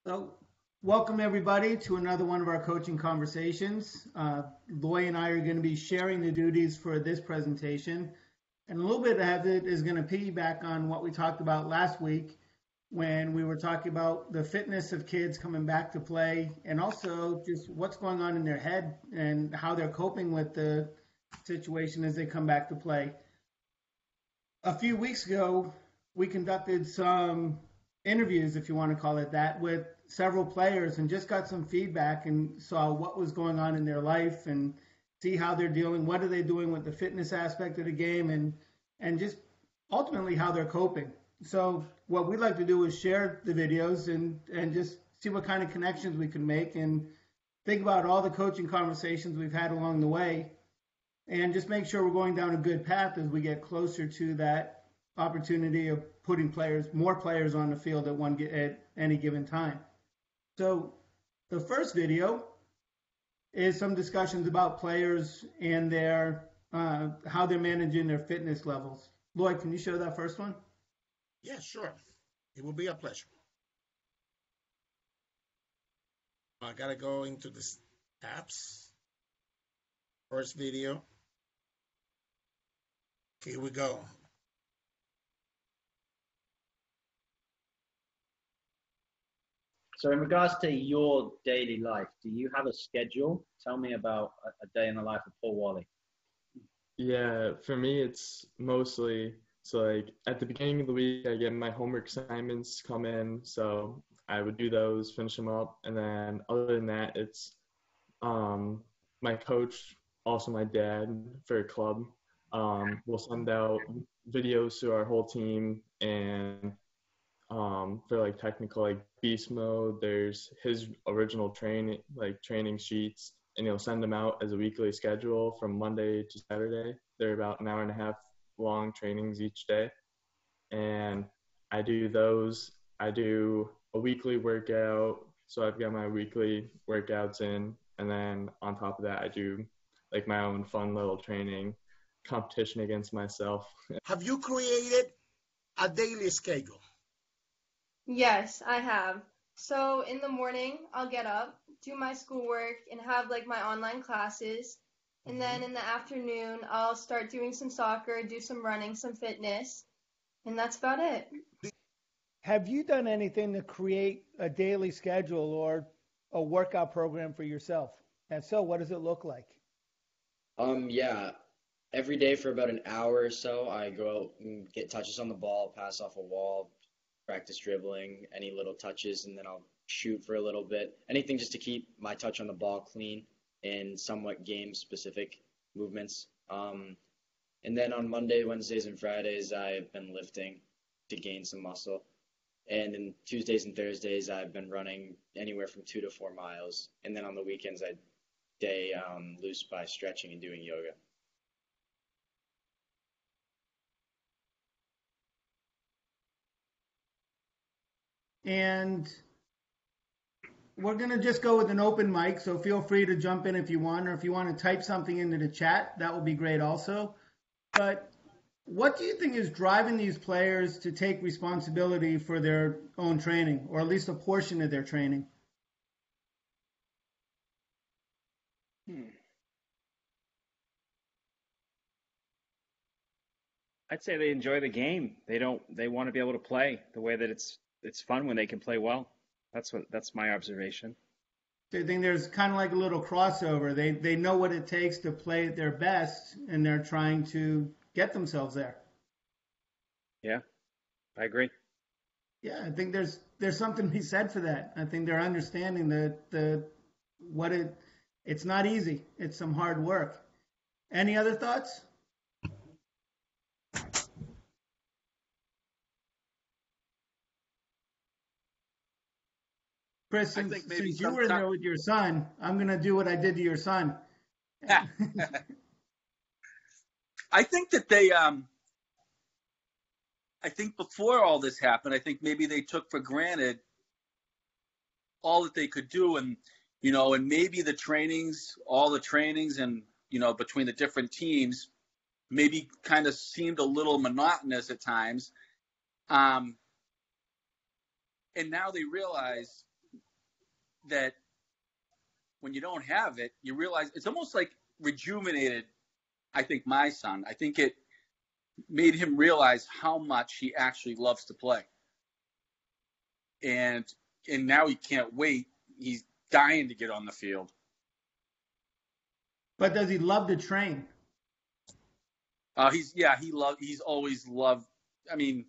So, welcome everybody to another one of our coaching conversations. Loy and I are going to be sharing the duties for this presentation. And a little bit of it is going to piggyback on what we talked about last week when we were talking about the fitness of kids coming back to play and also just what's going on in their head and how they're coping with the situation as they come back to play. A few weeks ago, we conducted some interviews, if you want to call it that, with several players and just got some feedback and saw what was going on in their life and see how they're dealing, what are they doing with the fitness aspect of the game and just ultimately how they're coping. So what we'd like to do is share the videos and just see what kind of connections we can make and think about all the coaching conversations we've had along the way and just make sure we're going down a good path as we get closer to that opportunity of putting more players on the field at any given time. So the first video is some discussions about players and their how they're managing their fitness levels. Lloyd, can you show that first one? Yeah, sure. It will be a pleasure. I gotta go into the apps. First video. Here we go. So in regards to your daily life, do you have a schedule? Tell me about a day in the life of Paul Wally. Yeah, for me, it's mostly so like at the beginning of the week, I get my homework assignments come in, so I would do those, finish them up, and then other than that, it's my coach, also my dad for a club, will send out videos to our whole team and for like technical like beast mode, there's his original training sheets, and he'll send them out as a weekly schedule from Monday to Saturday. They're about an hour and a half long trainings each day, and I do those. I do a weekly workout, so I've got my weekly workouts in, and then on top of that, I do like my own fun little training competition against myself. Have you created a daily schedule? Yes, I have. So in the morning, I'll get up, do my schoolwork, and have like my online classes. And then in the afternoon, I'll start doing some soccer, do some running, some fitness, and that's about it. Have you done anything to create a daily schedule or a workout program for yourself? And so, what does it look like? Yeah. Every day for about an hour or so, I go out and get touches on the ball, pass off a wall, practice dribbling, any little touches, and then I'll shoot for a little bit. Anything just to keep my touch on the ball clean and somewhat game-specific movements. And then on Monday, Wednesdays, and Fridays, I've been lifting to gain some muscle. And then Tuesdays and Thursdays, I've been running anywhere from 2 to 4 miles. And then on the weekends, I stay loose by stretching and doing yoga. And we're going to just go with an open mic, so feel free to jump in if you want, or if you want to type something into the chat, that would be great also. But what do you think is driving these players to take responsibility for their own training, or at least a portion of their training? I'd say they enjoy the game. They want to be able to play the way that it's fun when they can play well. That's my observation. I think there's kind of like a little crossover. They know what it takes to play their best, and they're trying to get themselves there. Yeah, I agree. Yeah, I think there's something to be said for that. I think they're understanding it's not easy. It's some hard work. Any other thoughts? Chris, since you were in there with your son, I'm going to do what I did to your son. I think that I think before all this happened, I think maybe they took for granted all that they could do. And maybe all the trainings and, between the different teams, maybe kind of seemed a little monotonous at times. And now they realize that when you don't have it, you realize it's almost like rejuvenated, I think, my son. I think it made him realize how much he actually loves to play. And now he can't wait. He's dying to get on the field. But does he love to train? He's always loved. I mean,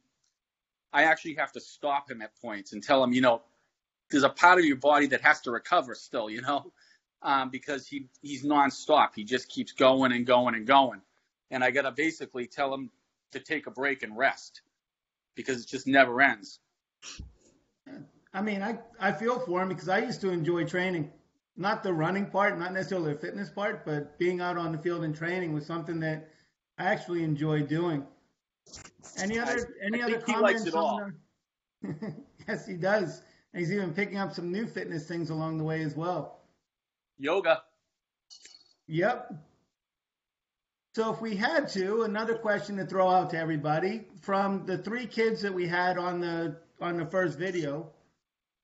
I actually have to stop him at points and tell him, there's a part of your body that has to recover still, because he's nonstop. He just keeps going and going and going. And I got to basically tell him to take a break and rest because it just never ends. I mean, I feel for him because I used to enjoy training. Not the running part, not necessarily the fitness part, but being out on the field and training was something that I actually enjoyed doing. Any other comments? He likes it all. Yes, he does. And he's even picking up some new fitness things along the way as well. Yoga. Yep. So if we had to, another question to throw out to everybody, from the 3 kids that we had on the first video,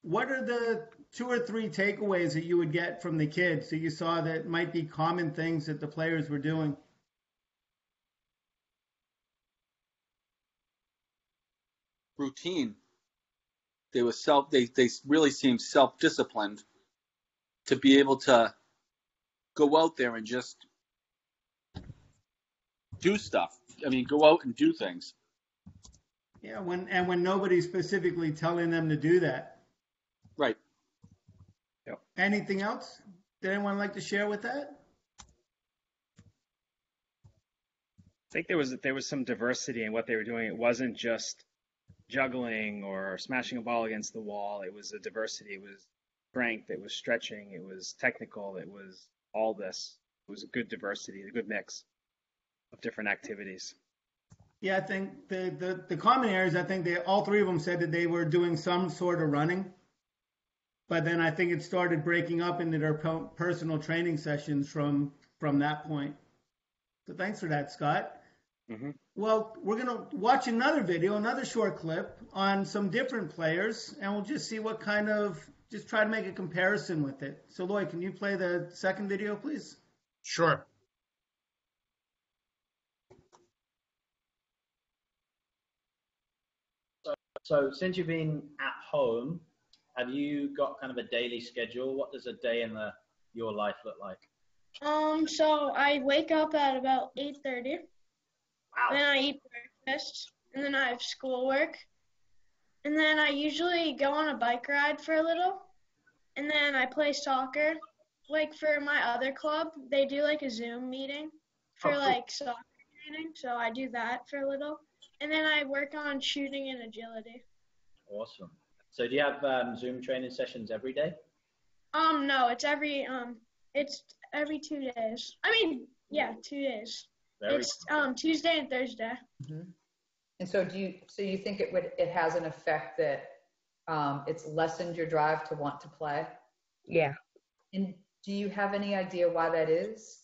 what are the 2 or 3 takeaways that you would get from the kids that you saw that might be common things that the players were doing? Routine. They really seemed self-disciplined to be able to go out there and just do stuff. I mean, go out and do things. Yeah, when nobody's specifically telling them to do that. Right. Yep. Anything else that anyone like to share with that? I think there was some diversity in what they were doing. It wasn't just juggling or smashing a ball against the wall. It was a diversity. It was strength. It was stretching. It was technical. It was all this. It was a good diversity, a good mix of different activities. Yeah, I think the common areas, I think all 3 of them said that they were doing some sort of running. But then I think it started breaking up into their personal training sessions from that point. So thanks for that, Scott. Mm-hmm. Well, we're going to watch another video, another short clip on some different players, and we'll just see what kind of, just try to make a comparison with it. So, Lloyd, can you play the second video, please? Sure. So since you've been at home, have you got kind of a daily schedule? What does a day in your life look like? So I wake up at about 8:30. Wow. Then I eat breakfast, and then I have schoolwork. And then I usually go on a bike ride for a little, and then I play soccer. Like for my other club, they do like a Zoom meeting for like soccer training, so I do that for a little. And then I work on shooting and agility. Awesome. So do you have Zoom training sessions every day? No, it's every 2 days. I mean, yeah, 2 days. It's Tuesday and Thursday. Mm-hmm. And so you think it has an effect that it's lessened your drive to want to play? Yeah. And do you have any idea why that is?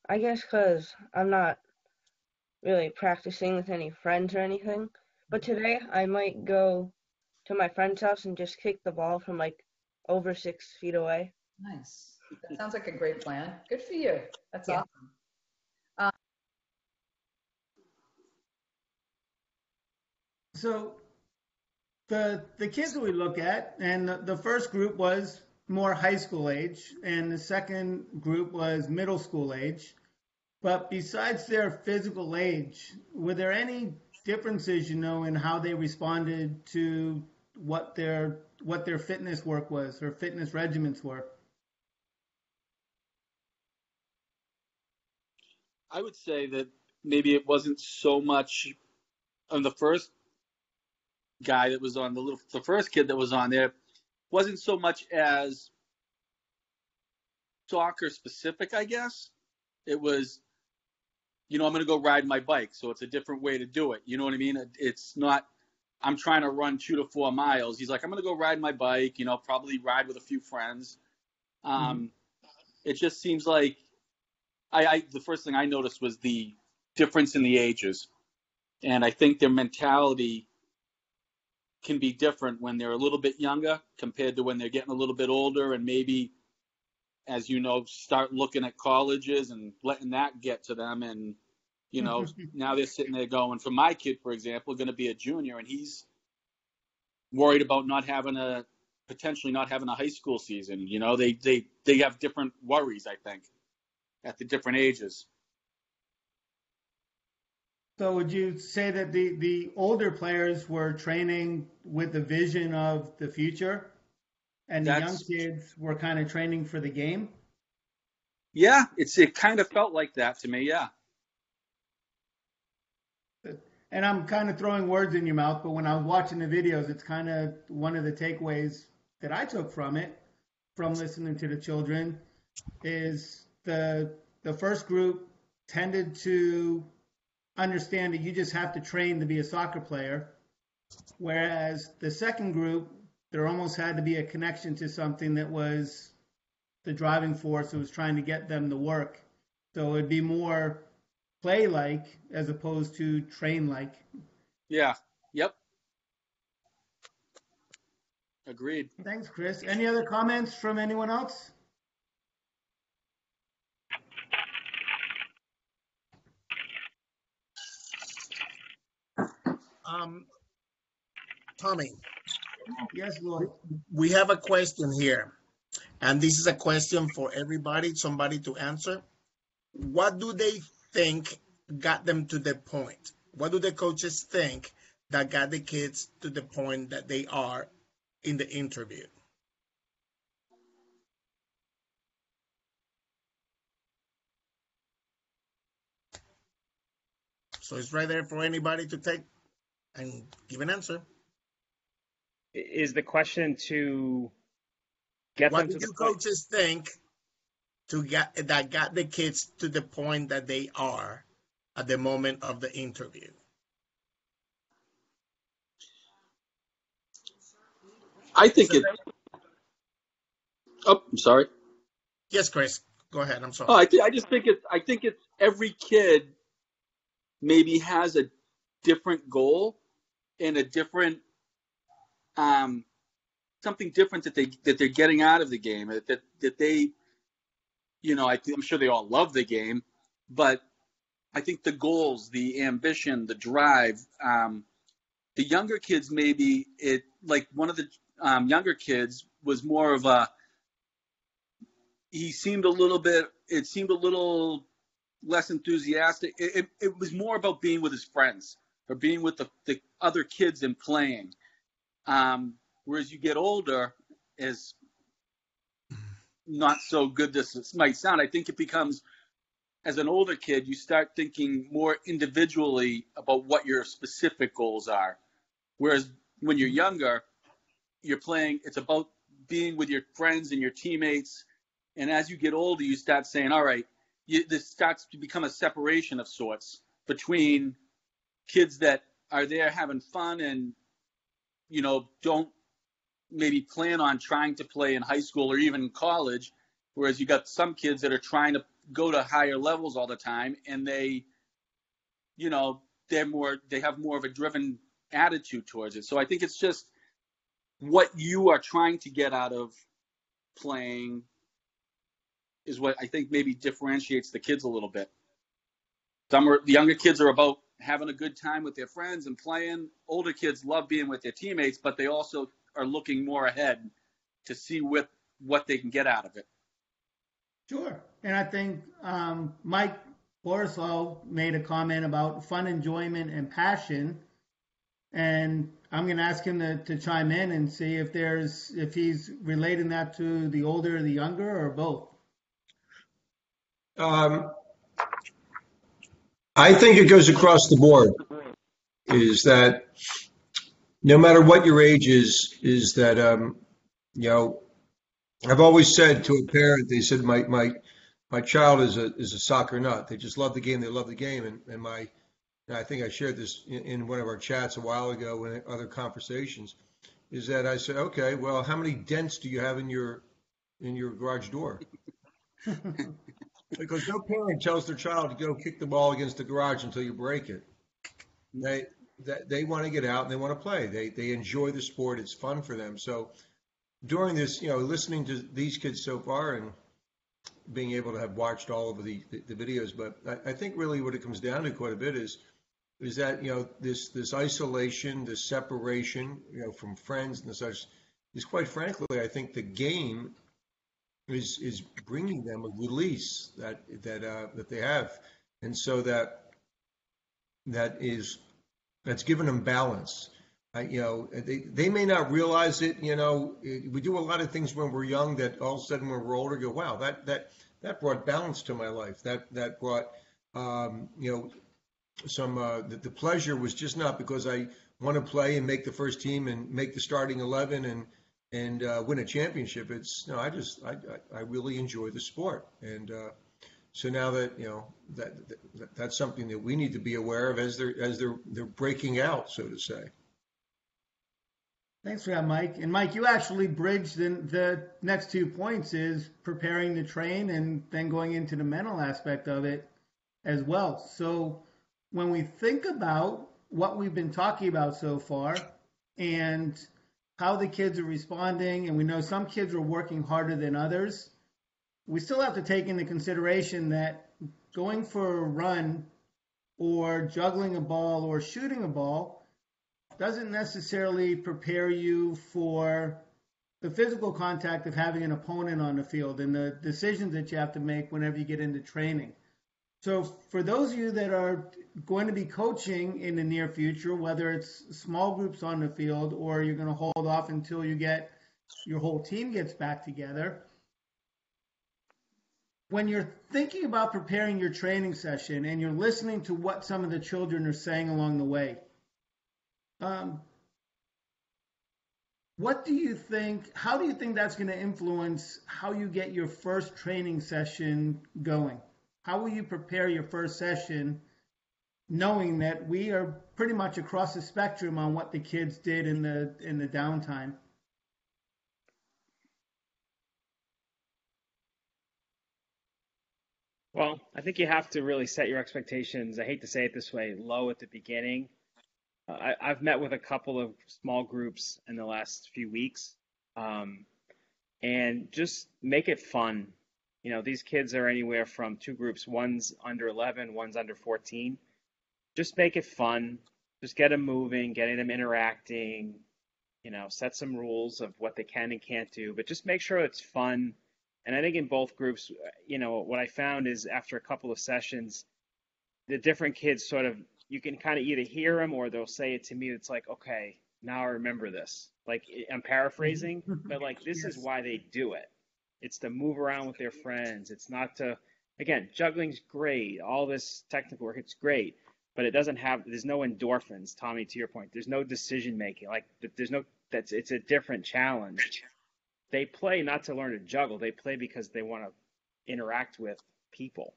I guess because I'm not really practicing with any friends or anything. But today I might go to my friend's house and just kick the ball from like over 6 feet away. Nice. That sounds like a great plan. Good for you. That's awesome. So the kids that we look at, and the first group was more high school age, and the second group was middle school age. But besides their physical age, were there any differences, in how they responded to what their fitness work was or fitness regimens were? I would say that maybe it wasn't so much on the first guy that was on the first kid that was on there wasn't so much as soccer specific, I guess. It was, I'm going to go ride my bike. So it's a different way to do it. You know what I mean? It's not, I'm trying to run 2 to 4 miles. He's like, I'm going to go ride my bike, probably ride with a few friends. It just seems like the first thing I noticed was the difference in the ages. And I think their mentality can be different when they're a little bit younger compared to when they're getting a little bit older, and maybe, as you know, start looking at colleges and letting that get to them. And, you know, now they're sitting there going, for my kid, for example, going to be a junior, and he's worried about potentially not having a high school season. You know, they have different worries, I think, at the different ages. So would you say that the older players were training with the vision of the future, and the young kids were kind of training for the game? Yeah, it kind of felt like that to me, yeah. And I'm kind of throwing words in your mouth, but when I was watching the videos, it's kind of one of the takeaways that I took from it, from listening to the children, is the first group tended to understand that you just have to train to be a soccer player, whereas the second group, there almost had to be a connection to something that was the driving force that was trying to get them to work. So it'd be more play-like as opposed to train-like. Yeah. Yep. Agreed. Thanks, Chris. Any other comments from anyone else? Tommy. Yes, Lloyd. We have a question here, and this is a question for everybody, somebody to answer. What do they think got them to the point? What do the coaches think that got the kids to the point that they are in the interview? So it's right there for anybody to take and give an answer. Is the question to get them to the point? What do coaches think that got the kids to the point that they are at the moment of the interview? I think it. Oh, I'm sorry. Yes, Chris. Go ahead. I'm sorry. Oh, I just think it's. I think it's every kid maybe has a different goal and a different something different that they're getting out of the game. That they, you know, I'm sure they all love the game, but I think the goals, the ambition, the drive. The younger kids, maybe it like one of the younger kids was more of a. He seemed a little bit. It seemed a little less enthusiastic. It was more about being with his friends or being with the other kids and playing. Whereas you get older, as not so good this might sound, I think it becomes, as an older kid, you start thinking more individually about what your specific goals are. Whereas when you're younger, you're playing, it's about being with your friends and your teammates. And as you get older, you start saying, all right, this starts to become a separation of sorts between kids that are there having fun and, you know, don't maybe plan on trying to play in high school or even college, whereas you got some kids that are trying to go to higher levels all the time, and they, you know, they have more of a driven attitude towards it. So I think it's just what you are trying to get out of playing is what I think maybe differentiates the kids a little bit. The younger kids are about having a good time with their friends and playing. Older kids love being with their teammates, but they also are looking more ahead to see what they can get out of it. Sure. And I think Mike Borislow made a comment about fun, enjoyment, and passion. And I'm going to ask him to chime in and see if he's relating that to the older or the younger or both. I think it goes across the board, is that no matter what your age is that, you know, I've always said to a parent, they said, my child is a soccer nut. They just love the game. They love the game. And I think I shared this in one of our chats a while ago in other conversations, is that I said, okay, well, how many dents do you have in your garage door? Because no parent tells their child to go kick the ball against the garage until you break it. that they want to get out and they want to play. They enjoy the sport. It's fun for them. So during this, listening to these kids so far and being able to have watched all of the videos, but I think really what it comes down to quite a bit is that this isolation, this separation, from friends and such, is quite frankly, I think the game is bringing them a release that they have, and so that's given them balance. They may not realize it. We do a lot of things when we're young that all of a sudden when we're older go, wow, that brought balance to my life. That brought some the pleasure was just not because I want to play and make the first team and make the starting 11 and win a championship. It's no, I really enjoy the sport, and so now that that's something that we need to be aware of as they're breaking out, so to say. Thanks for that, Mike. And Mike, you actually bridged the next 2 points is preparing to train and then going into the mental aspect of it as well. So when we think about what we've been talking about so far and how the kids are responding, and we know some kids are working harder than others, we still have to take into consideration that going for a run or juggling a ball or shooting a ball doesn't necessarily prepare you for the physical contact of having an opponent on the field and the decisions that you have to make whenever you get into training. So for those of you that are going to be coaching in the near future, whether it's small groups on the field or you're going to hold off until your whole team gets back together, when you're thinking about preparing your training session and you're listening to what some of the children are saying along the way, what do you think, how do you think that's going to influence how you get your first training session going? How will you prepare your first session knowing that we are pretty much across the spectrum on what the kids did in the downtime? Well, I think you have to really set your expectations. I hate to say it this way, low at the beginning. I've met with a couple of small groups in the last few weeks, and just make it fun. These kids are anywhere from two groups. One's under 11, one's under 14. Just make it fun. Just get them moving, getting them interacting, set some rules of what they can and can't do, but just make sure it's fun. And I think in both groups, what I found is after a couple of sessions, the different kids sort of, you can kind of either hear them or they'll say it to me. It's like, okay, now I remember this. Like, I'm paraphrasing, but like, this is why they do it. It's to move around with their friends. It's not to, again, juggling's great. All this technical work, it's great, but there's no endorphins. Tommy, to your point, there's no decision making. Like, it's a different challenge. They play not to learn to juggle. They play because they want to interact with people,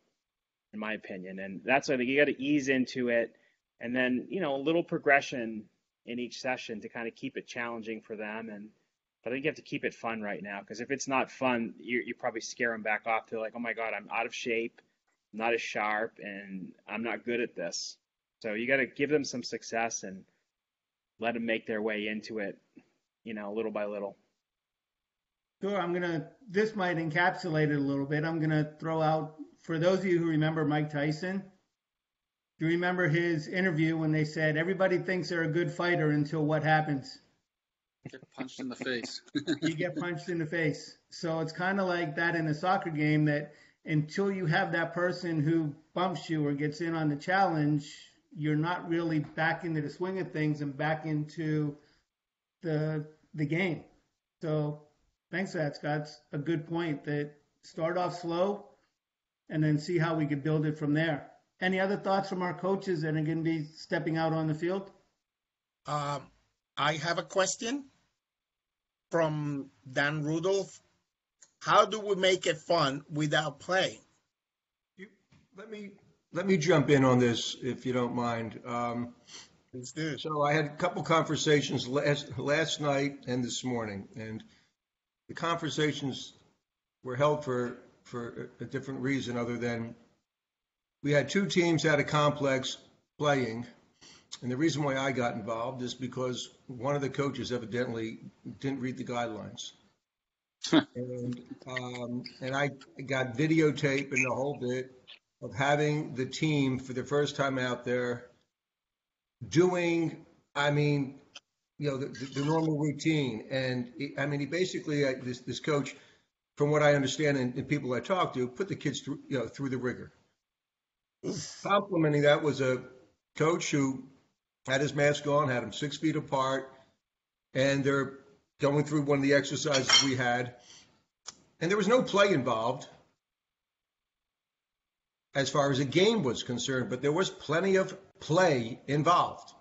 in my opinion. And that's why you got to ease into it. And then, a little progression in each session to kind of keep it challenging for them. But I think you have to keep it fun right now, because if it's not fun, you probably scare them back off to like, oh my God, I'm out of shape, I'm not as sharp, and I'm not good at this. So you got to give them some success and let them make their way into it, little by little. Sure, this might encapsulate it a little bit. I'm going to throw out, for those of you who remember Mike Tyson, do you remember his interview when they said, everybody thinks they're a good fighter until what happens? Get punched in the face. You get punched in the face. So it's kind of like that in a soccer game, that until you have that person who bumps you or gets in on the challenge, you're not really back into the swing of things and back into the game. So thanks for that, Scott. It's a good point, that start off slow and then see how we can build it from there. Any other thoughts from our coaches that are going to be stepping out on the field? I have a question from Dan Rudolph. How do we make it fun without playing? Let me jump in on this, if you don't mind. Please do. So I had a couple conversations last night and this morning, and the conversations were held for a different reason other than we had two teams at a complex playing, And the reason why I got involved is because one of the coaches evidently didn't read the guidelines. And I got videotape and the whole bit of having the team for the first time out there doing, I mean, the normal routine. And he basically, this coach, from what I understand and people I talked to, put the kids through the rigor. Complimenting that was a coach who had his mask on, had them 6 feet apart, and they're going through one of the exercises we had. And there was no play involved as far as a game was concerned, but there was plenty of play involved.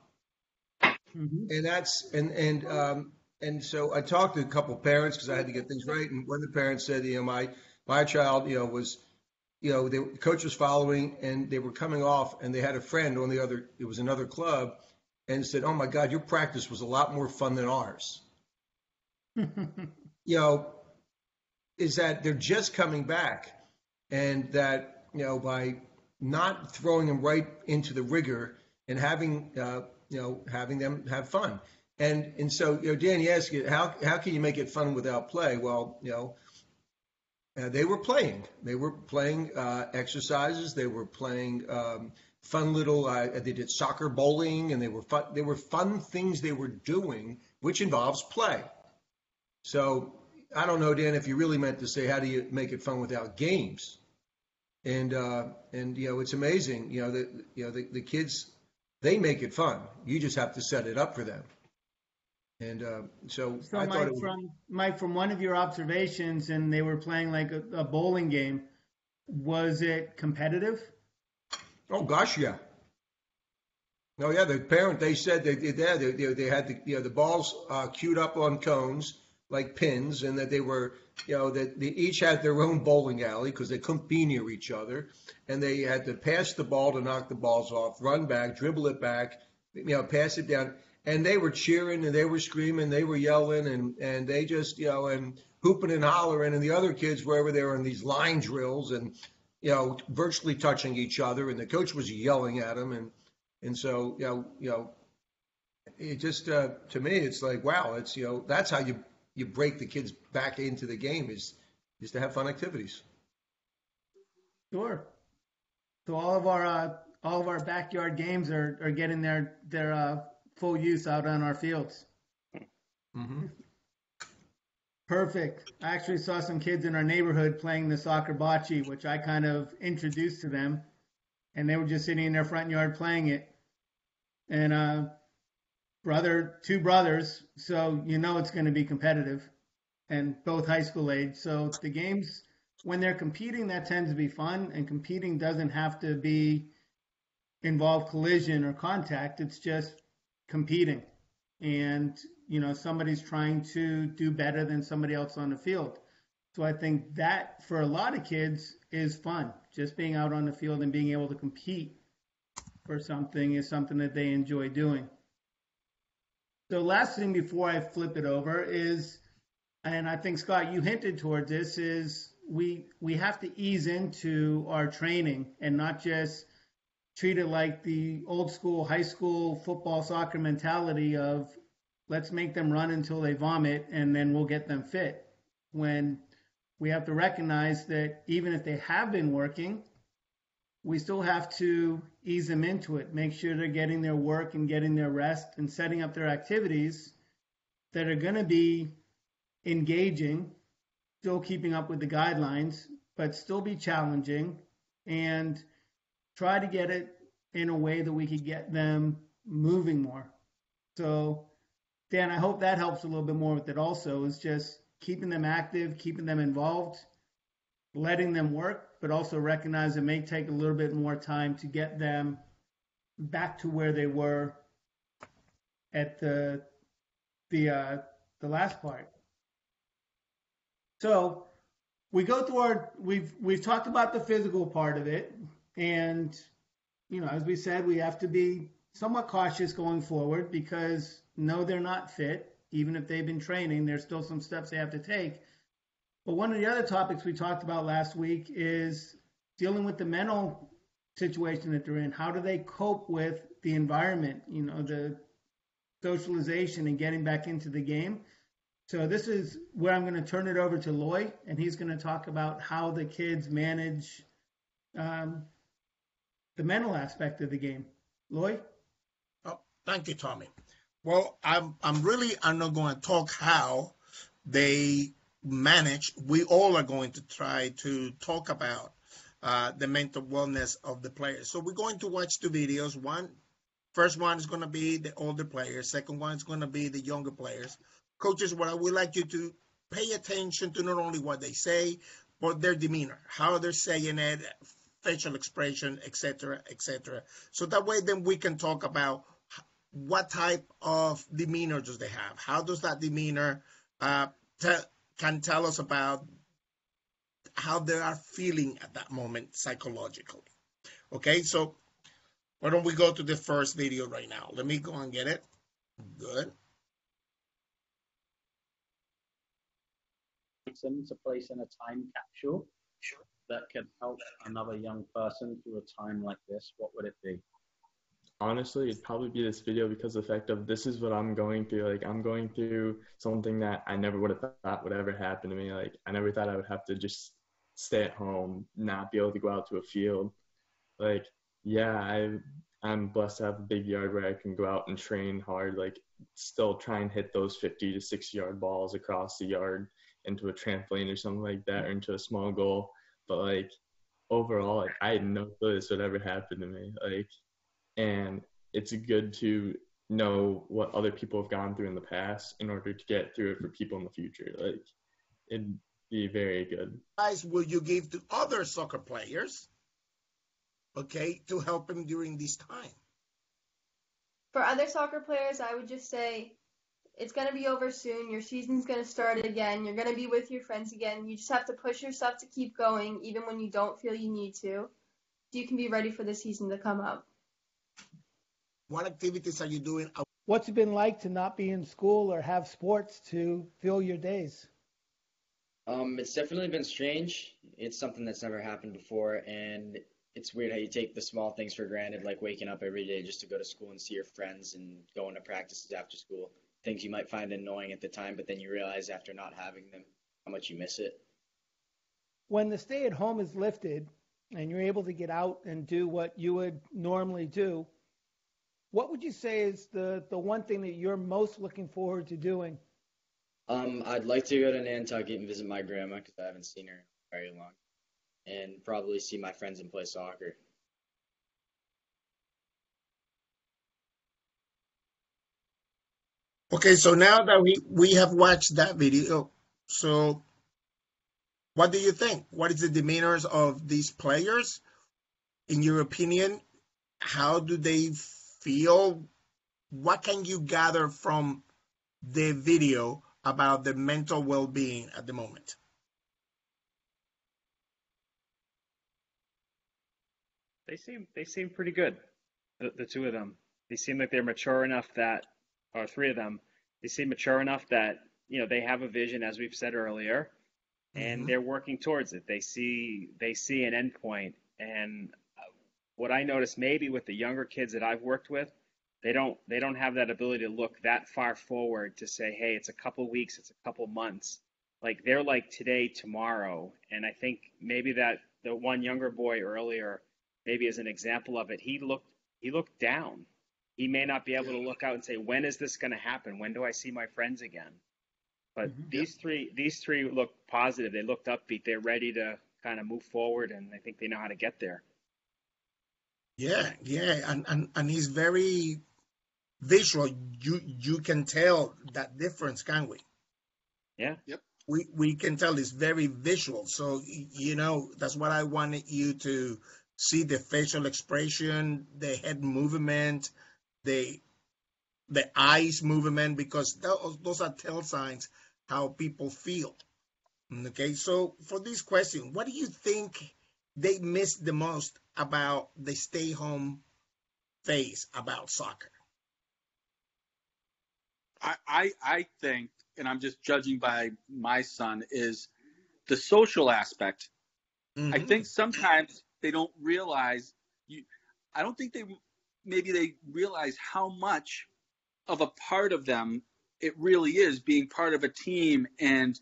Mm-hmm. And so I talked to a couple of parents because I had to get things right. And one of the parents said, my child, was, the coach was following and they were coming off and they had a friend on it was another club, and said, "Oh my God, your practice was a lot more fun than ours." Is that they're just coming back, and that, by not throwing them right into the rigor and having them have fun. And so, Dan, you ask it, how can you make it fun without play? Well, they were playing. They were playing exercises. They were playing fun little. They did soccer, bowling, and they were fun things they were doing, which involves play. So I don't know, Dan, if you really meant to say how do you make it fun without games? And it's amazing. The kids, they make it fun. You just have to set it up for them. And so I Mike, thought it was, Mike, from one of your observations, and they were playing like a bowling game, was it competitive? Oh gosh, yeah. Oh yeah, the parent, they said they had the balls queued up on cones like pins, and that they were, that they each had their own bowling alley because they couldn't be near each other, and they had to pass the ball to knock the balls off, run back, dribble it back, pass it down. And they were cheering and they were screaming, they were yelling, and they just, and hooping and hollering. And the other kids, wherever they were in these line drills and, virtually touching each other. And the coach was yelling at them. And so, it just, to me, it's like, wow, it's, that's how you break the kids back into the game is to have fun activities. Sure. So all of our backyard games are getting their full use out on our fields. Mm-hmm. Perfect. I actually saw some kids in our neighborhood playing the soccer bocce, which I kind of introduced to them, and they were just sitting in their front yard playing it. And two brothers, so it's going to be competitive, and both high school age. So the games, when they're competing, that tends to be fun, and competing doesn't have to involve collision or contact. It's just competing, and somebody's trying to do better than somebody else on the field. So I think that for a lot of kids is fun. Just being out on the field and being able to compete for something is something that they enjoy doing. So last thing before I flip it over is, and I think Scott, you hinted towards this, is we have to ease into our training and not just treat it like the old school high school football soccer mentality of let's make them run until they vomit and then we'll get them fit. When we have to recognize that even if they have been working, we still have to ease them into it, make sure they're getting their work and getting their rest and setting up their activities that are going to be engaging, still keeping up with the guidelines, but still be challenging, and try to get it in a way that we could get them moving more. So, Dan, I hope that helps a little bit more with it also, is just keeping them active, keeping them involved, letting them work, but also recognize it may take a little bit more time to get them back to where they were at the last part. So we go through we've talked about the physical part of it, and as we said, we have to be somewhat cautious going forward because no, they're not fit. Even if they've been training, there's still some steps they have to take. But one of the other topics we talked about last week is dealing with the mental situation that they're in. How do they cope with the environment, the socialization and getting back into the game. So this is where I'm going to turn it over to Loy, and he's going to talk about how the kids manage the mental aspect of the game. Loy? Oh, thank you, Tommy. Well, I'm not going to talk how they manage. We all are going to try to talk about the mental wellness of the players. So we're going to watch the videos. First one is going to be the older players. Second one is going to be the younger players. Coaches, what I would like you to pay attention to not only what they say, but their demeanor, how they're saying it, facial expression, etc., etc. So that way, then we can talk about what type of demeanor does they have. How does that demeanor can tell us about how they are feeling at that moment psychologically. Okay, so why don't we go to the first video right now? Let me go and get it. Good. To place in a time capsule that could help another young person through a time like this, what would it be? Honestly, it'd probably be this video because of the fact of this is what I'm going through. Like, I'm going through something that I never would have thought would ever happen to me. Like, I never thought I would have to just stay at home, not be able to go out to a field. Like, yeah, I'm blessed to have a big yard where I can go out and train hard, like still try and hit those 50 to 60-yard balls across the yard into a trampoline or something like that, or into a small goal. But like overall, like I had no clue this would ever happen to me. Like, and it's good to know what other people have gone through in the past in order to get through it for people in the future. Like, it'd be very good. Advice will you give to other soccer players, okay, to help them during this time? For other soccer players, I would just say it's going to be over soon. Your season's going to start again. You're going to be with your friends again. You just have to push yourself to keep going, even when you don't feel you need to. So you can be ready for the season to come up. What activities are you doing? What's it been like to not be in school or have sports to fill your days? It's definitely been strange. It's something that's never happened before, and it's weird how you take the small things for granted, like waking up every day just to go to school and see your friends and going to practices after school. Things you might find annoying at the time, but then you realize after not having them how much you miss it. When the stay-at-home is lifted and you're able to get out and do what you would normally do, what would you say is the one thing that you're most looking forward to doing? I'd like to go to Nantucket and visit my grandma because I haven't seen her in very long, and probably see my friends and play soccer. Okay, so now that we have watched that video, so what do you think? What is the demeanors of these players? In your opinion, how do they feel? What can you gather from the video about the mental well-being at the moment? They seem pretty good, the two of them. They seem like they're mature enough that, or three of them, they seem mature enough that, they have a vision, as we've said earlier, and they're working towards it. They see an end point. And what I noticed maybe with the younger kids that I've worked with, they don't have that ability to look that far forward to say, hey, it's a couple weeks, it's a couple months. Like, they're like today, tomorrow. And I think maybe that the one younger boy earlier, maybe as an example of it, he looked down. He may not be able to look out and say, when is this going to happen? When do I see my friends again? But these three look positive. They looked upbeat. They're ready to kind of move forward, and I think they know how to get there. Yeah, and he's very visual. You can tell that difference, can we? Yeah. Yep. We can tell it's very visual. So that's what I wanted you to see: the facial expression, the head movement, the eyes movement, because those are tell signs how people feel. Okay, so for this question, what do you think they miss the most about the stay-home phase about soccer? I think, and I'm just judging by my son, is the social aspect. I think sometimes they don't realize I don't think maybe they realize how much of a part of them it really is being part of a team, and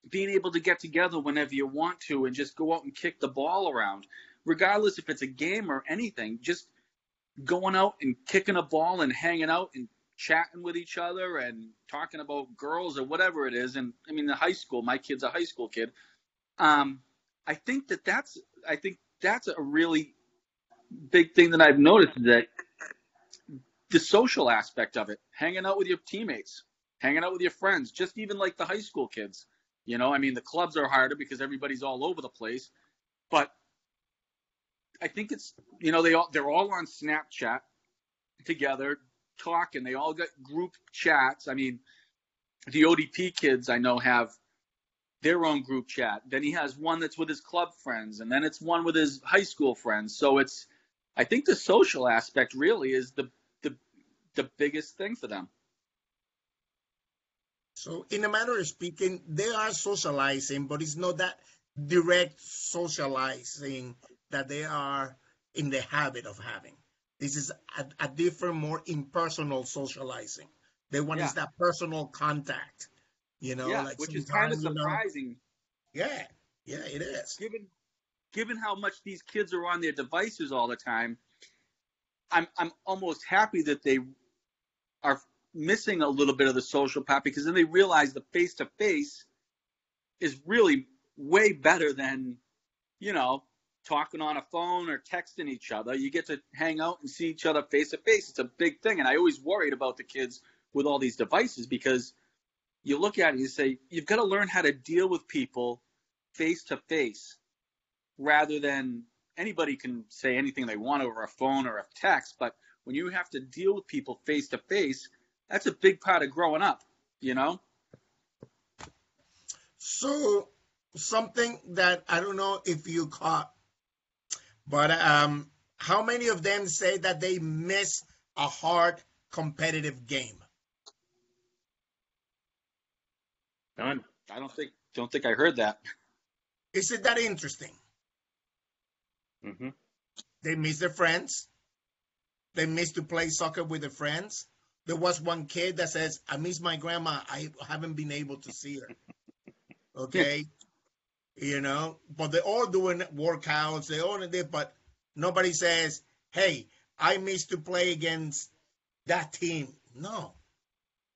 being able to get together whenever you want to and just go out and kick the ball around, regardless if it's a game or anything. Just going out and kicking a ball and hanging out and chatting with each other and talking about girls or whatever it is. And I mean, the high school, my kid's a high school kid. I think that's a really big thing that I've noticed, that the social aspect of it, hanging out with your teammates, hanging out with your friends, just even like the high school kids. You know, I mean, the clubs are harder because everybody's all over the place, but I think it's, you know, they're all on Snapchat together talking. They all got group chats. I mean, the ODP kids I know have their own group chat. Then he has one that's with his club friends, and then it's one with his high school friends. So I think the social aspect really is the biggest thing for them. So in a manner of speaking, they are socializing, but it's not that direct socializing that they are in the habit of having. This is a different, more impersonal socializing. They want is that personal contact, you know, like which is kind of you know, surprising. Yeah, it is. Given how much these kids are on their devices all the time, I'm almost happy that they are missing a little bit of the social part, because then they realize the face-to-face is really way better than, you know, talking on a phone or texting each other. You get to hang out and see each other face-to-face. It's a big thing. And I always worried about the kids with all these devices, because you look at it and you say, you've got to learn how to deal with people face-to-face, rather than anybody can say anything they want over a phone or a text. But when you have to deal with people face-to-face, that's a big part of growing up, you know? So something that I don't know if you caught, but how many of them say that they miss a hard competitive game? None. I don't think I heard that. Isn't that interesting? Mm-hmm. They miss their friends. They miss to play soccer with their friends. There was one kid that says, I miss my grandma. I haven't been able to see her. Okay. You know, but they're all doing workouts. They all did, but nobody says, hey, I miss to play against that team. No.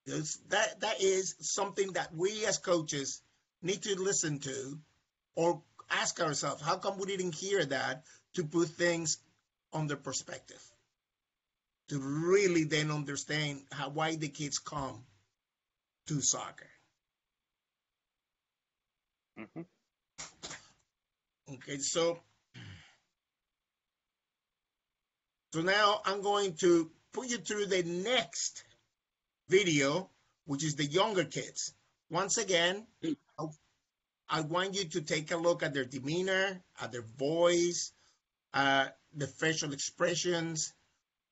That is something that we as coaches need to listen to, or ask ourselves, how come we didn't hear that, to put things on their perspective, to really then understand why the kids come to soccer. Mm-hmm. Okay, so now I'm going to put you through the next video, which is the younger kids. Once again, I want you to take a look at their demeanor, at their voice, the facial expressions,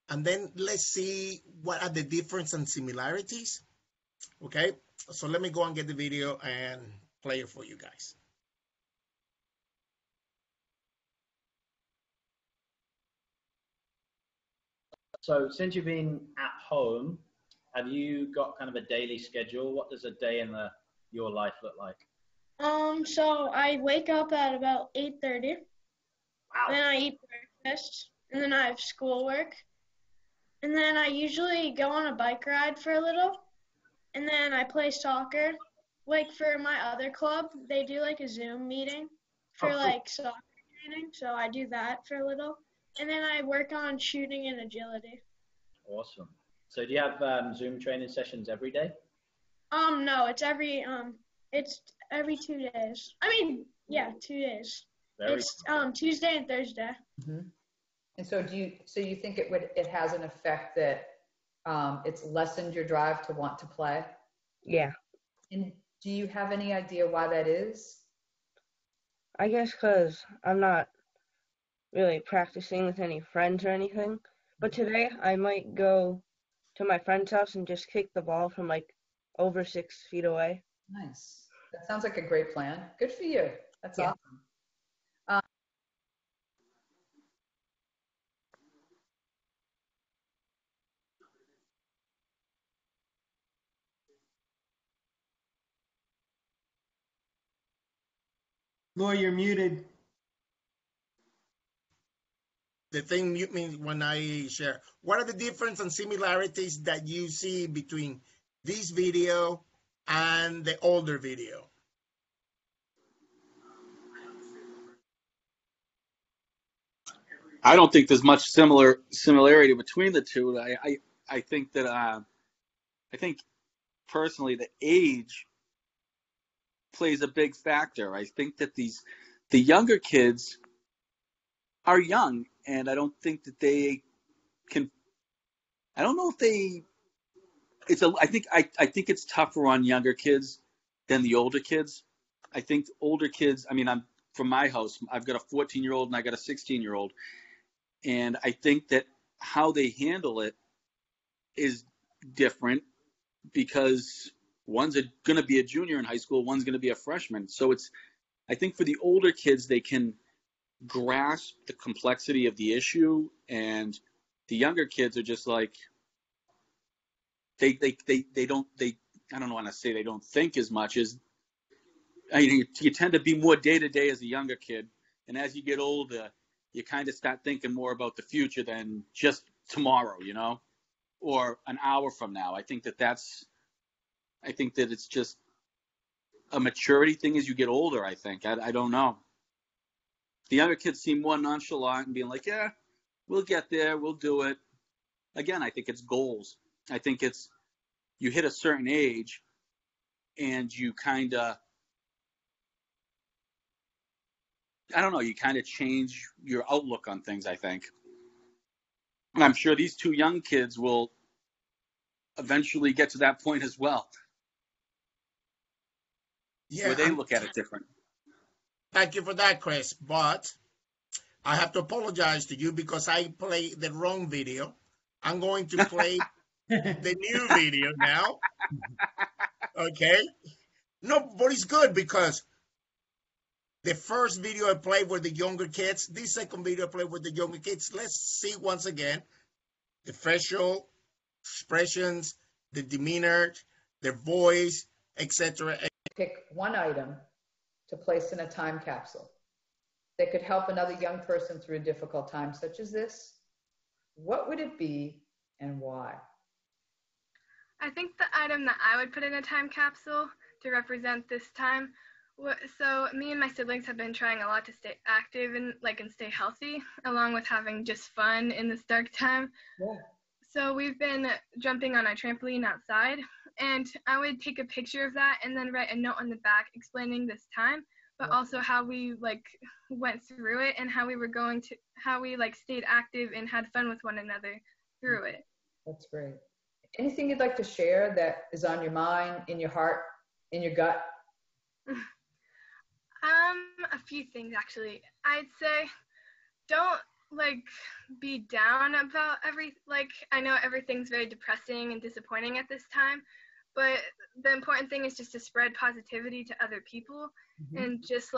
and then let's see what are the differences and similarities. Okay, so let me go and get the video and play it for you guys. So since you've been at home, have you got kind of a daily schedule? What does a day in your life look like? So I wake up at about 8:30. Wow. Then I eat breakfast, and then I have schoolwork. And then I usually go on a bike ride for a little, and then I play soccer. Like for my other club, they do like a Zoom meeting for like soccer training, so I do that for a little. And then I work on shooting and agility. Awesome. So do you have Zoom training sessions every day? No, it's every 2 days. I mean, yeah, 2 days. It's Tuesday and Thursday. Mm-hmm. And so you think it has an effect that it's lessened your drive to want to play? Yeah. And do you have any idea why that is? I guess because I'm not really practicing with any friends or anything. But today I might go to my friend's house and just kick the ball from like over 6 feet away. Nice. That sounds like a great plan. Good for you. That's awesome. Laura, you're muted. The thing mute me when I share. What are the difference and similarities that you see between this video and the older video? I don't think there's much similarity between the two. I think that I think personally the age plays a big factor. I think that the younger kids are young, and I don't think that they can. I don't know if they. I think it's tougher on younger kids than the older kids. I think older kids. I mean, I'm from my house. I've got a 14-year-old and I got a 16-year-old, and I think that how they handle it is different because one's going to be a junior in high school, one's going to be a freshman. So I think for the older kids, they can grasp the complexity of the issue, and the younger kids are just like, they don't, I don't want to say they don't think as much as, I mean, you tend to be more day to day as a younger kid. And as you get older, you kind of start thinking more about the future than just tomorrow, or an hour from now. I think that it's just a maturity thing as you get older, I think. I don't know. The younger kids seem more nonchalant and being like, yeah, we'll get there, we'll do it. Again, I think it's goals. I think it's you hit a certain age and you kind of, I don't know, you kind of change your outlook on things, I think. And I'm sure these two young kids will eventually get to that point as well. Yeah, where they look at it different. Thank you for that, Chris. But I have to apologize to you because I played the wrong video. I'm going to play the new video now. Okay? No, but it's good because the first video I played were the younger kids. This second video I played with the younger kids. Let's see once again the facial expressions, the demeanor, their voice, etc. Pick one item to place in a time capsule that could help another young person through a difficult time such as this. What would it be and why? I think the item that I would put in a time capsule to represent this time. So me and my siblings have been trying a lot to stay active and stay healthy, along with having just fun in this dark time. Yeah. So we've been jumping on our trampoline outside, and I would take a picture of that and then write a note on the back explaining this time, but also how we went through it and how we stayed active and had fun with one another through it. That's great. Anything you'd like to share that is on your mind, in your heart, in your gut? A few things actually. I'd say don't be down about I know everything's very depressing and disappointing at this time, but the important thing is just to spread positivity to other people. Mm-hmm. And just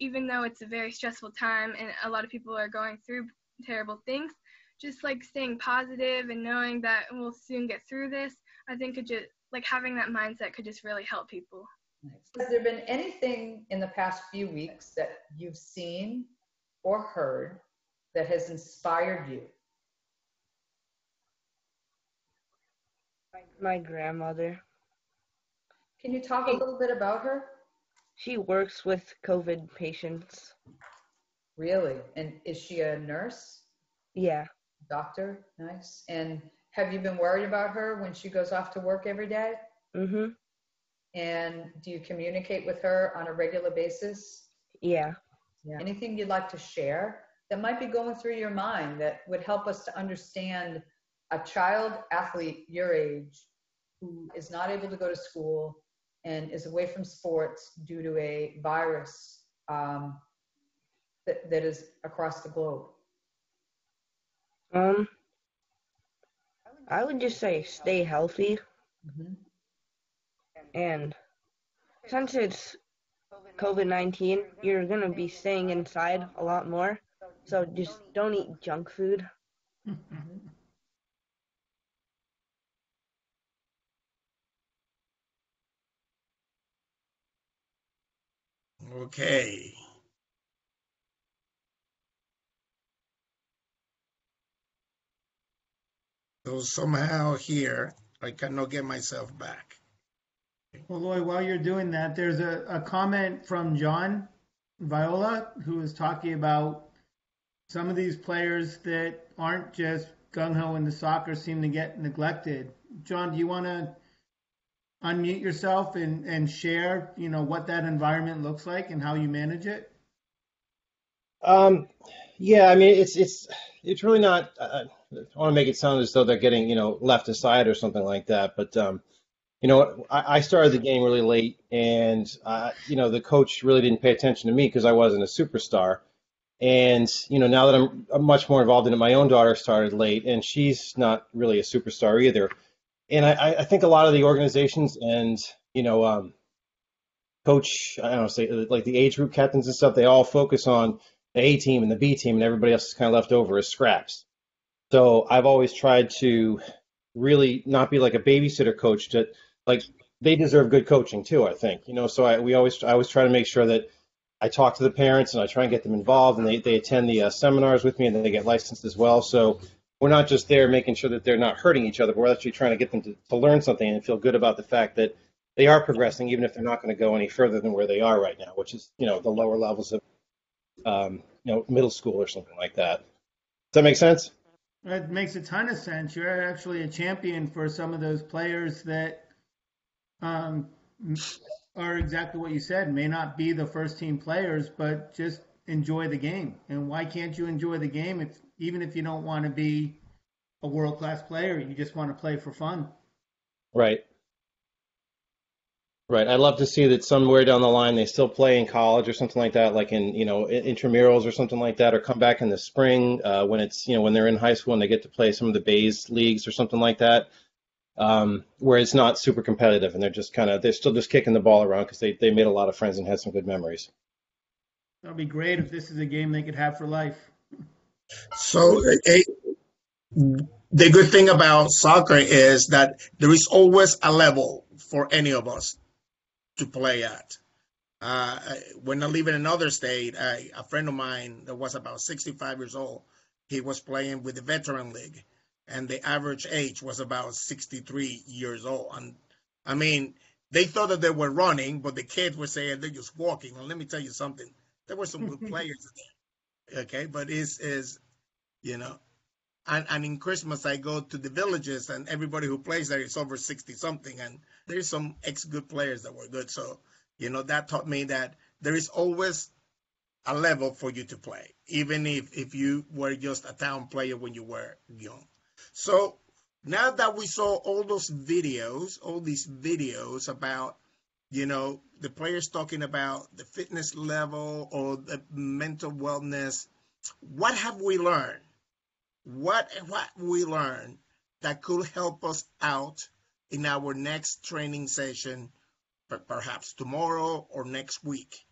even though it's a very stressful time and a lot of people are going through terrible things, just staying positive and knowing that we'll soon get through this, I think could just having that mindset could just really help people. Has there been anything in the past few weeks that you've seen or heard that has inspired you? My grandmother. Can you talk a little bit about her? She works with COVID patients. Really? And is she a nurse? Yeah. Doctor? Nice. And have you been worried about her when she goes off to work every day? Mm-hmm. And do you communicate with her on a regular basis? Yeah. Anything you'd like to share that might be going through your mind that would help us to understand a child athlete your age who is not able to go to school and is away from sports due to a virus that is across the globe? I would just say stay healthy. Mm-hmm. And since it's COVID-19, you're going to be staying inside a lot more. So just don't eat junk food. Okay. So somehow here, I cannot get myself back. Well, Lloyd, while you're doing that, there's a comment from John Viola who is talking about some of these players that aren't just gung-ho in the soccer seem to get neglected. John, do you want to unmute yourself and share, what that environment looks like and how you manage it? Yeah, I mean, it's really not. I want to make it sound as though they're getting, left aside or something like that. But I started the game really late, and the coach really didn't pay attention to me because I wasn't a superstar. And now that I'm much more involved in it, my own daughter started late, and she's not really a superstar either. And I think a lot of the organizations and coach, I don't know, say like the age group captains and stuff, they all focus on the A team and the B team, and everybody else is kind of left over as scraps. So I've always tried to really not be like a babysitter coach. To like they deserve good coaching too, I think. So I always try to make sure that I talk to the parents and I try and get them involved, and they attend the seminars with me, and then they get licensed as well. So we're not just there making sure that they're not hurting each other, but we're actually trying to get them to learn something and feel good about the fact that they are progressing, even if they're not going to go any further than where they are right now, which is, the lower levels of, middle school or something like that. Does that make sense? That makes a ton of sense. You're actually a champion for some of those players that are exactly what you said, may not be the first team players, but just enjoy the game. And why can't you enjoy the game even if you don't want to be a world-class player, you just want to play for fun? Right. Right. I'd love to see that somewhere down the line they still play in college or something like that, like in, intramurals or something like that, or come back in the spring when it's, when they're in high school and they get to play some of the Bays leagues or something like that, where it's not super competitive and they're still just kicking the ball around because they made a lot of friends and had some good memories. That'd be great if this is a game they could have for life. So the good thing about soccer is that there is always a level for any of us to play at. When I live in another state, a friend of mine that was about 65 years old, he was playing with the veteran league, and the average age was about 63 years old. And I mean, they thought that they were running, but the kids were saying they're just walking. And let me tell you something, there were some good players there. Okay, but and in Christmas, I go to the villages, and everybody who plays there is over 60 something. And there's some ex-good players that were good. So, that taught me that there is always a level for you to play, even if you were just a town player when you were young. So now that we saw all these videos about, the players talking about the fitness level or the mental wellness, what have we learned? What we learned that could help us out in our next training session, perhaps tomorrow or next week?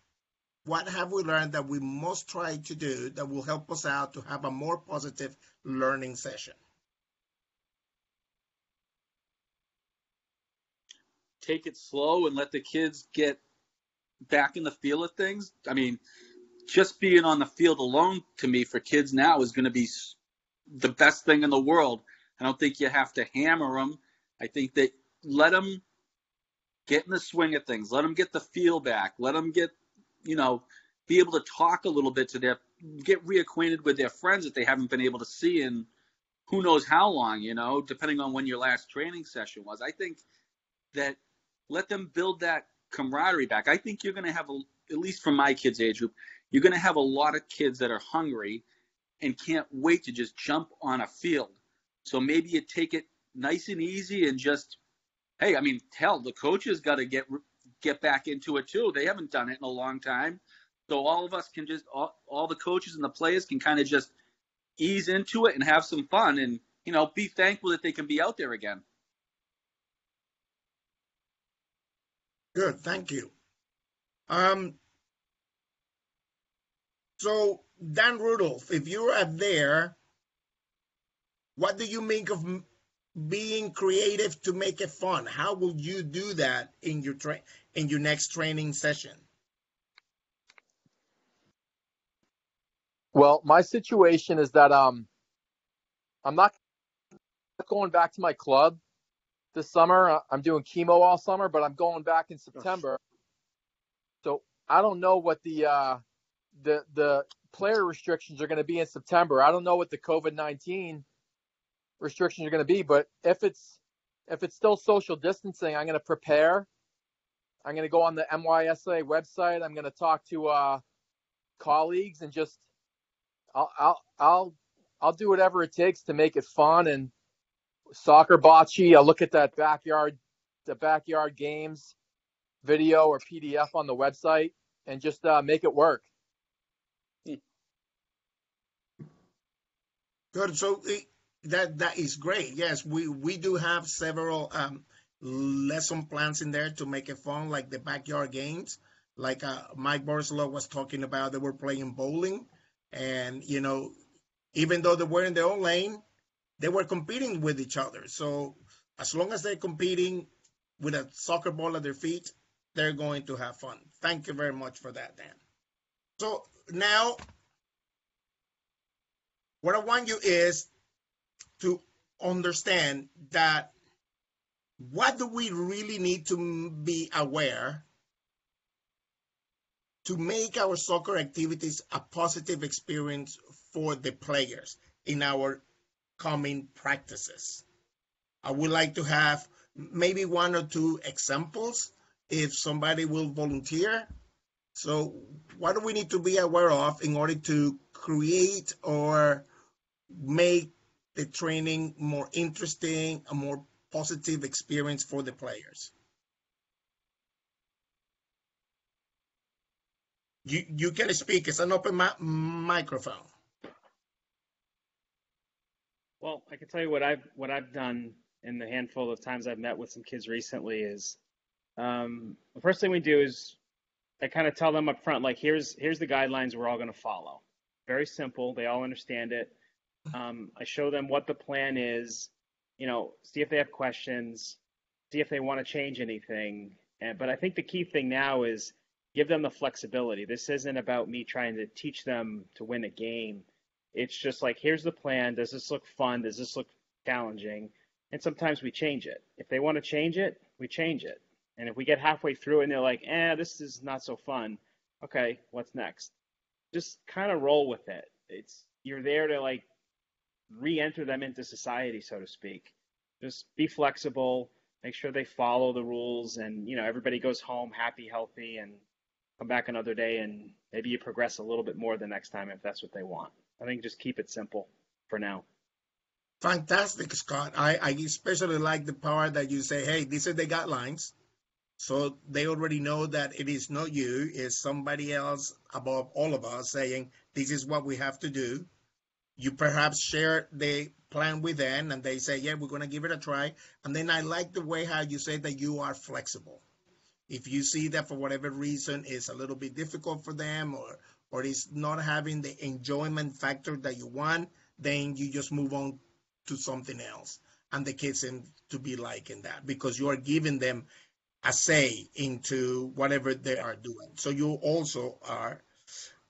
What have we learned that we must try to do that will help us out to have a more positive learning session? Take it slow and let the kids get back in the feel of things. I mean, just being on the field alone to me for kids now is going to be the best thing in the world. I don't think you have to hammer them. I think that let them get in the swing of things. Let them get the feel back. Let them get, be able to talk a little bit to get reacquainted with their friends that they haven't been able to see in who knows how long, depending on when your last training session was. I think that let them build that camaraderie back. I think you're going to have, at least from my kids' age group, you're going to have a lot of kids that are hungry and can't wait to just jump on a field. So maybe you take it nice and easy and just, hey, I mean, hell, the coaches got to get back into it too. They haven't done it in a long time. So all of us can just, all the coaches and the players can kind of just ease into it and have some fun and, be thankful that they can be out there again. Good, thank you. So, Dan Rudolph, if you are there, what do you make of being creative to make it fun? How will you do that in your next training session? Well, my situation is that I'm not going back to my club this summer. I'm doing chemo all summer, but I'm going back in September. So I don't know what the player restrictions are going to be in September. I don't know what the COVID-19 restrictions are going to be, but if it's still social distancing, I'm going to prepare. I'm going to go on the MYSA website. I'm going to talk to colleagues and just I'll do whatever it takes to make it fun and soccer bocce. I'll look at the backyard games video or PDF on the website and just make it work. Good. So that is great. Yes, we do have several lesson plans in there to make it fun, like the backyard games. Like Mike Borslow was talking about, they were playing bowling, and even though they were in their own lane, they were competing with each other. So as long as they're competing with a soccer ball at their feet, they're going to have fun. Thank you very much for that, Dan. So now, what I want you is to understand that what do we really need to be aware to make our soccer activities a positive experience for the players in our coming practices. I would like to have maybe one or two examples if somebody will volunteer. So what do we need to be aware of in order to create or make the training more interesting, a more positive experience for the players? You can speak. It's an open microphone. Well, I can tell you what I've done in the handful of times I've met with some kids recently is the first thing we do is I kind of tell them up front, like, here's the guidelines we're all going to follow. Very simple. They all understand it. I show them what the plan is, see if they have questions, see if they want to change anything. But I think the key thing now is give them the flexibility. This isn't about me trying to teach them to win a game. It's just like, here's the plan. Does this look fun? Does this look challenging? And sometimes we change it. If they want to change it, we change it. And if we get halfway through and they're like, this is not so fun. Okay, what's next? Just kind of roll with it. You're there to like re-enter them into society, so to speak. Just be flexible, make sure they follow the rules, and everybody goes home happy, healthy, and come back another day, and maybe you progress a little bit more the next time if that's what they want. I think just keep it simple for now. Fantastic, Scott. I especially like the part that you say, hey, these are the guidelines. So they already know that it is not you, it's somebody else above all of us saying, this is what we have to do. You perhaps share the plan with them and they say, yeah, we're going to give it a try. And then I like the way how you say that you are flexible. If you see that for whatever reason it's a little bit difficult for them or it's not having the enjoyment factor that you want, then you just move on to something else. And the kids seem to be liking that because you are giving them a say into whatever they are doing. So you also are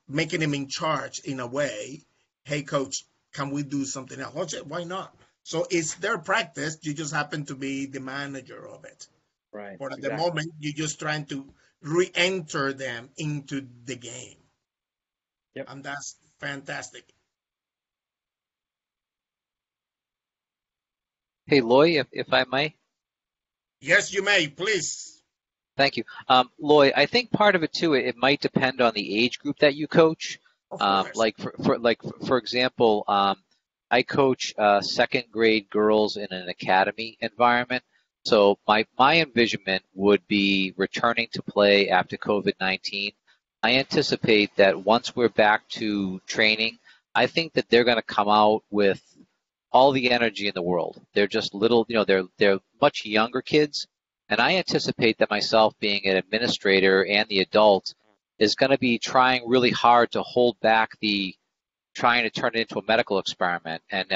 making them in charge in a way. Hey, coach, can we do something else? Why not? So it's their practice. You just happen to be the manager of it. Right. But at the moment, you're just trying to re-enter them into the game. Yep. And that's fantastic. Hey, Loy, if I may. Yes, you may, please. Thank you. Loy, I think part of it too, it might depend on the age group that you coach. Like for example, I coach second grade girls in an academy environment. So my envisionment would be returning to play after COVID-19. I anticipate that once we're back to training, I think that they're going to come out with all the energy in the world. They're just little, they're much younger kids. And I anticipate that myself being an administrator and the adult is going to be trying really hard to hold back trying to turn it into a medical experiment and,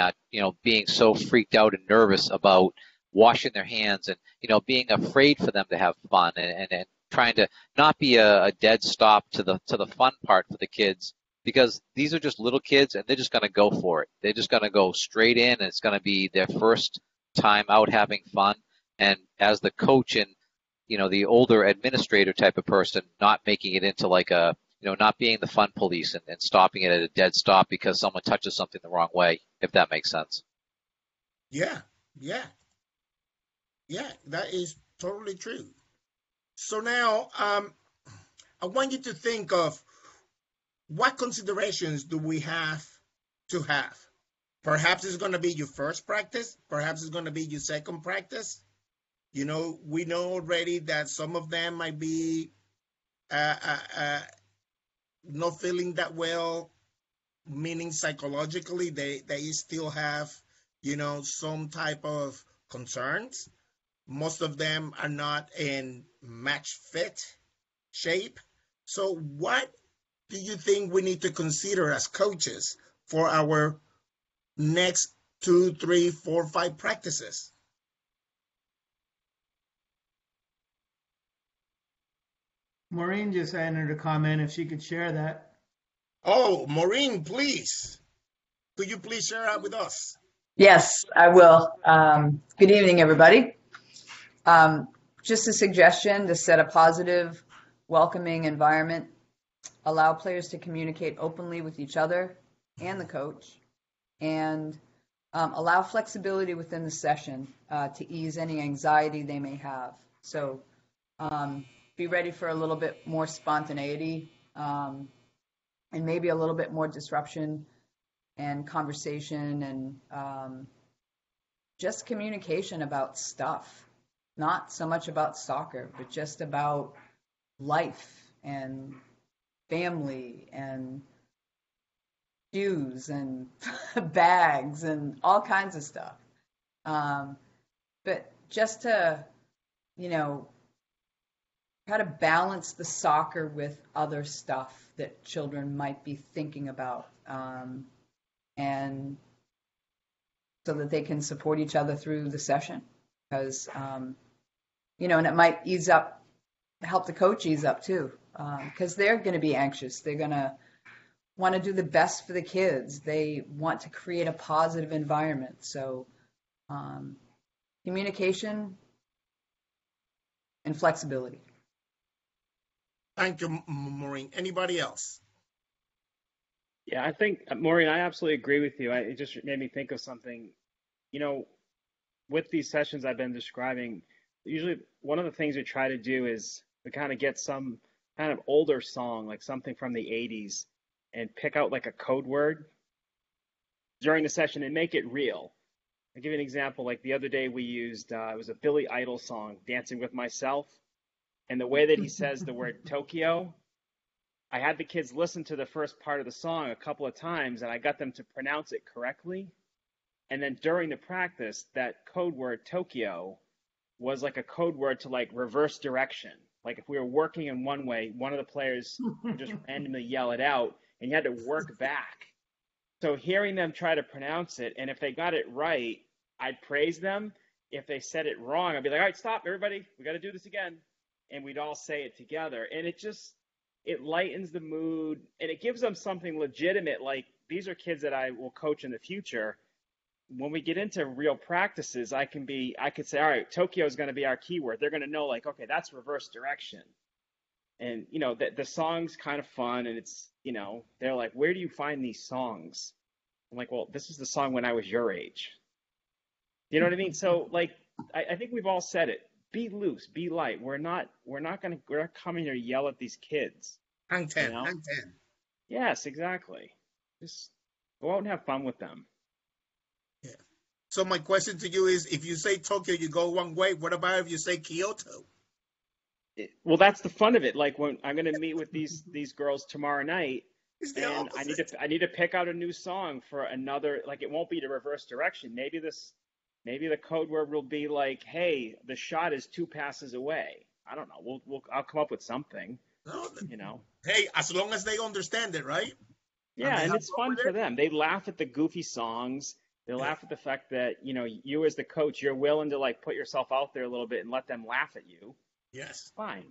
being so freaked out and nervous about washing their hands and, being afraid for them to have fun and trying to not be a dead stop to the fun part for the kids because these are just little kids and they're just going to go for it. They're just going to go straight in, and it's going to be their first time out having fun. And as the coach and, the older administrator type of person, not making it into like a, not being the fun police and stopping it at a dead stop because someone touches something the wrong way, if that makes sense. Yeah, yeah, yeah, that is totally true. So now, I want you to think of what considerations do we have to have. Perhaps it's going to be your first practice. Perhaps it's going to be your second practice. We know already that some of them might be not feeling that well, meaning psychologically they still have, some type of concerns. Most of them are not in match fit shape. So what do you think we need to consider as coaches for our next 2, 3, 4, 5 practices? Maureen just entered a comment if she could share that. Oh, Maureen, please. Could you please share that with us? Yes, I will. Good evening, everybody. Just a suggestion to set a positive, welcoming environment, allow players to communicate openly with each other and the coach, and allow flexibility within the session to ease any anxiety they may have. So be ready for a little bit more spontaneity and maybe a little bit more disruption and conversation and just communication about stuff, not so much about soccer, but just about life and family and shoes and bags and all kinds of stuff. But just to, try to balance the soccer with other stuff that children might be thinking about. And so that they can support each other through the session, because and it might help the coach ease up too, because they're going to be anxious. They're going to want to do the best for the kids. They want to create a positive environment. So communication and flexibility. Thank you, Maureen. Anybody else? Yeah, I think, Maureen, I absolutely agree with you. It just made me think of something. With these sessions I've been describing, usually one of the things we try to do is we kind of get some kind of older song, like something from the 80s, and pick out like a code word during the session and make it real. I'll give you an example. Like the other day we used, it was a Billy Idol song, Dancing with Myself. And the way that he says the word Tokyo, I had the kids listen to the first part of the song a couple of times, and I got them to pronounce it correctly. And then during the practice, that code word Tokyo was like a code word to like reverse direction. Like if we were working in one way, one of the players would just randomly yell it out, and you had to work back. So hearing them try to pronounce it, and if they got it right, I'd praise them. If they said it wrong, I'd be like, all right, stop, everybody. We got to do this again. And we'd all say it together. And it lightens the mood, and it gives them something legitimate. Like, these are kids that I will coach in the future. When we get into real practices, I could say, all right, Tokyo is going to be our keyword. They're going to know, like, okay, that's reverse direction. And, the song's kind of fun, and it's, they're like, where do you find these songs? I'm like, well, this is the song when I was your age. You know what I mean? So, like, I think we've all said it. Be loose, be light. We're not coming here to yell at these kids. Hang 10, hang 10. Yes, exactly. Just go out and have fun with them. Yeah. So my question to you is, if you say Tokyo, you go one way. What about if you say Kyoto? Well, that's the fun of it. Like when I'm going to meet with these girls tomorrow night, and I need to pick out a new song for another. Like it won't be the reverse direction. Maybe the code word will be like, "Hey, the shot is 2 passes away." I don't know. I'll come up with something. No, Hey, as long as they understand it, right? Yeah, and it's fun for them. They laugh at the goofy songs. They laugh at the fact that you as the coach, you're willing to like put yourself out there a little bit and let them laugh at you. Yes. Fine.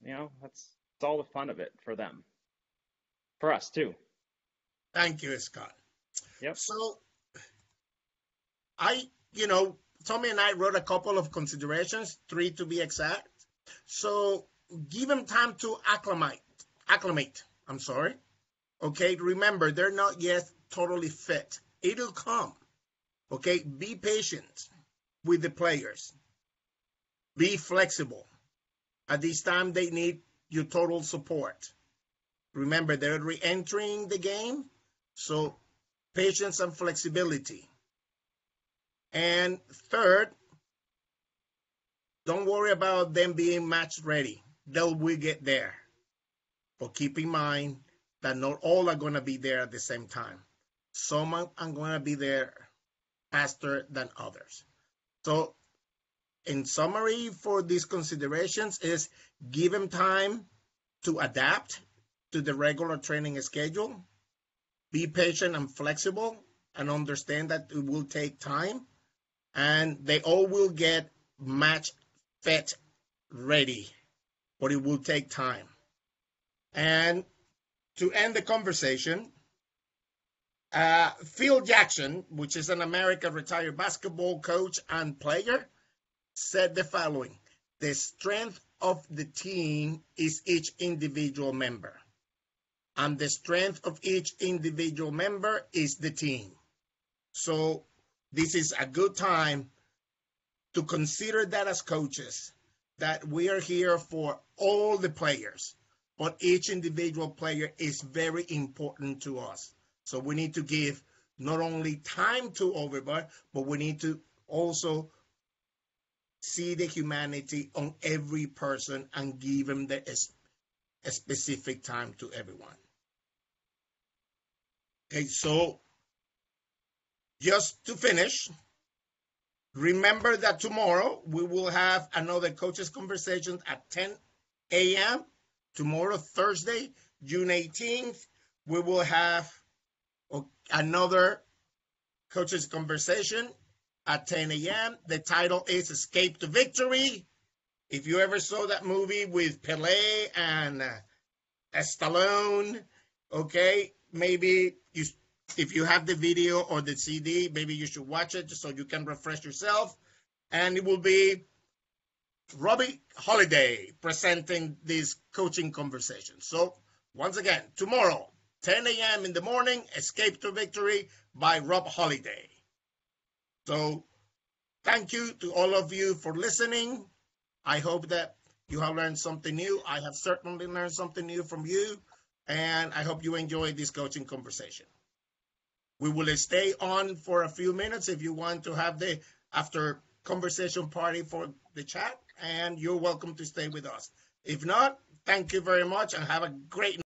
That's all the fun of it for them. For us too. Thank you, Scott. Yep. So Tommy and I wrote a couple of considerations, 3 to be exact. So give them time to acclimate. I'm sorry. Okay, remember, they're not yet totally fit. It'll come. Okay, be patient with the players. Be flexible. At this time, they need your total support. Remember, they're re-entering the game, so patience and flexibility. And third, don't worry about them being match ready. They will get there. But keep in mind that not all are going to be there at the same time. Some are going to be there faster than others. So in summary for these considerations is give them time to adapt to the regular training schedule. Be patient and flexible and understand that it will take time. And they all will get match fit ready, but it will take time. And to end the conversation, Phil Jackson, which is an American retired basketball coach and player, said the following: the strength of the team is each individual member, and the strength of each individual member is the team. So this is a good time to consider that as coaches, that we are here for all the players, but each individual player is very important to us. So we need to give not only time to everybody, but we need to also see the humanity on every person and give them a specific time to everyone. Okay, so just to finish, remember that tomorrow we will have another coaches conversation at 10 a.m. Tomorrow, Thursday, June 18th, we will have another coaches conversation at 10 a.m. The title is Escape to Victory. If you ever saw that movie with Pelé and Stallone, okay, maybe if you have the video or the CD, maybe you should watch it just so you can refresh yourself. And it will be Robbie Holiday presenting this coaching conversation. So once again, tomorrow, 10 a.m. in the morning, Escape to Victory by Rob Holiday. So thank you to all of you for listening. I hope that you have learned something new. I have certainly learned something new from you, and I hope you enjoyed this coaching conversation. We will stay on for a few minutes if you want to have the after conversation party for the chat, and you're welcome to stay with us. If not, thank you very much and have a great night.